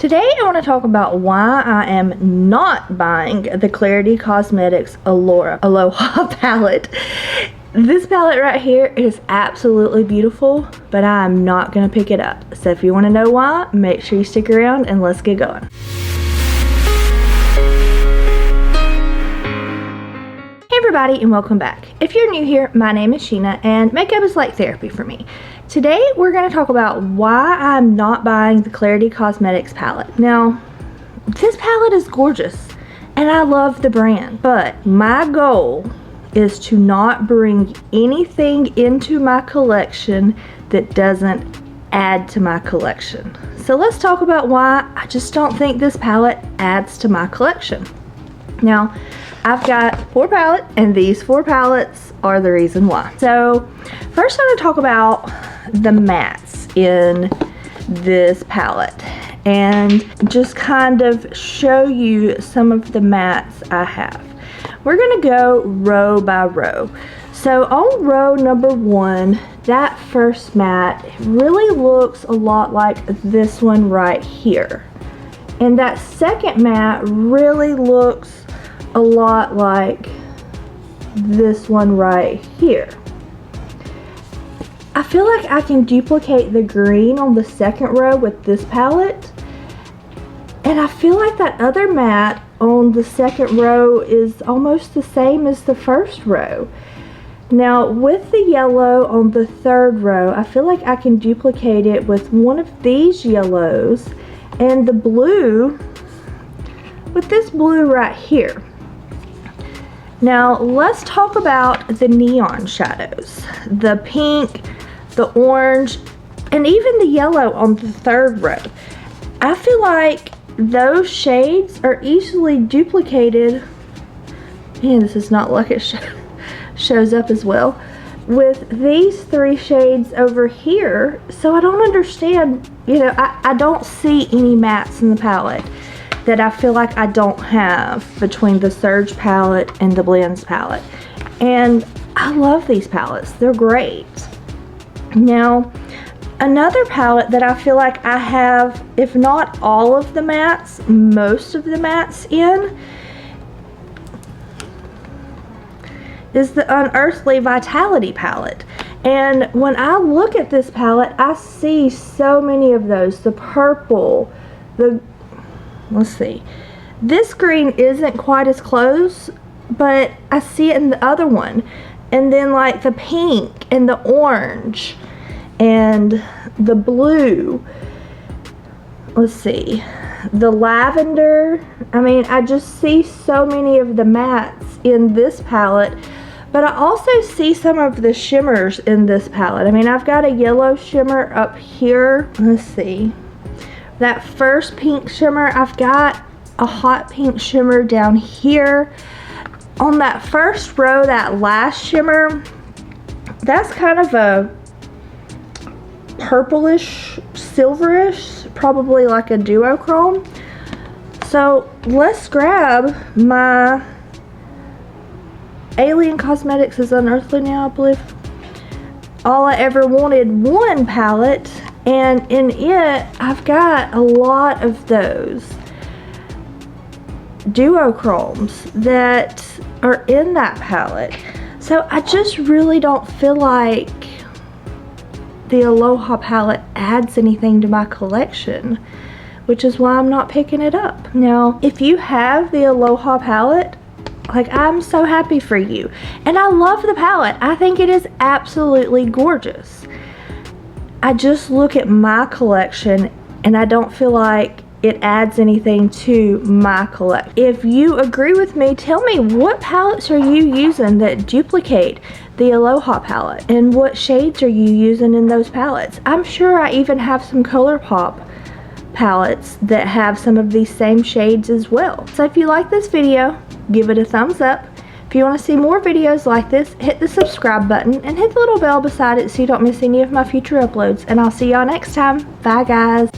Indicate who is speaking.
Speaker 1: Today I want to talk about why I am not buying the Klarity Kosmetics Aloha Palette. This palette right here is absolutely beautiful, but I'm not going to pick it up. So if you want to know why, make sure you stick around and let's get going. Hey everybody and welcome back. If you're new here, my name is Sheena and makeup is like therapy for me. Today we're going to talk about why I'm not buying the Klarity Kosmetics palette. Now, this palette is gorgeous and I love the brand, but my goal is to not bring anything into my collection that doesn't add to my collection. So let's talk about why I just don't think this palette adds to my collection. Now, I've got 4 palettes and these 4 palettes are the reason why. So first I'm going to talk about the mattes in this palette and just kind of show you some of the mattes I have. We're going to go row by row. So on row number 1, that first matte really looks a lot like this one right here. And that second matte really looks a lot like this one right here. I feel like I can duplicate the green on the second row with this palette, and I feel like that other matte on the second row is almost the same as the first row. Now with the yellow on the third row, I feel like I can duplicate it with one of these yellows and the blue with this blue right here. Now let's talk about the neon shadows, the pink, the orange, and even the yellow on the third row. I feel like those shades are easily duplicated, and this is not like it shows up as well, with these 3 shades over here. So I don't understand, I don't see any mattes in the palette that I feel like I don't have between the Surge palette and the Blends palette. And I love these palettes, they're great. Now, another palette that I feel like I have, if not all of the mattes, most of the mattes in, is the Unearthly Vitality palette. And when I look at this palette, I see so many of those. The purple, let's see, this green isn't quite as close, but I see it in the other one. And then like the pink and the orange and the blue, let's see, the lavender. I mean, I just see so many of the mattes in this palette, but I also see some of the shimmers in this palette. I mean, I've got a yellow shimmer up here. Let's see, that first pink shimmer. I've got a hot pink shimmer down here. On that first row, that last shimmer, that's kind of a purplish, silverish, probably like a duochrome. So let's grab my Alien Cosmetics is Unearthly now, I believe. All I Ever Wanted 1 palette, and in it, I've got a lot of those duochromes that are in that palette. So I just really don't feel like the Aloha palette adds anything to my collection, which is why I'm not picking it up. Now, if you have the Aloha palette, like, I'm so happy for you. And I love the palette. I think it is absolutely gorgeous. I just look at my collection and I don't feel like it adds anything to my collection. If you agree with me, tell me, what palettes are you using that duplicate the Aloha palette, and what shades are you using in those palettes? I'm sure I even have some ColourPop palettes that have some of these same shades as well. So if you like this video, give it a thumbs up. If you want to see more videos like this, hit the subscribe button and hit the little bell beside it so you don't miss any of my future uploads. And I'll see y'all next time. Bye guys.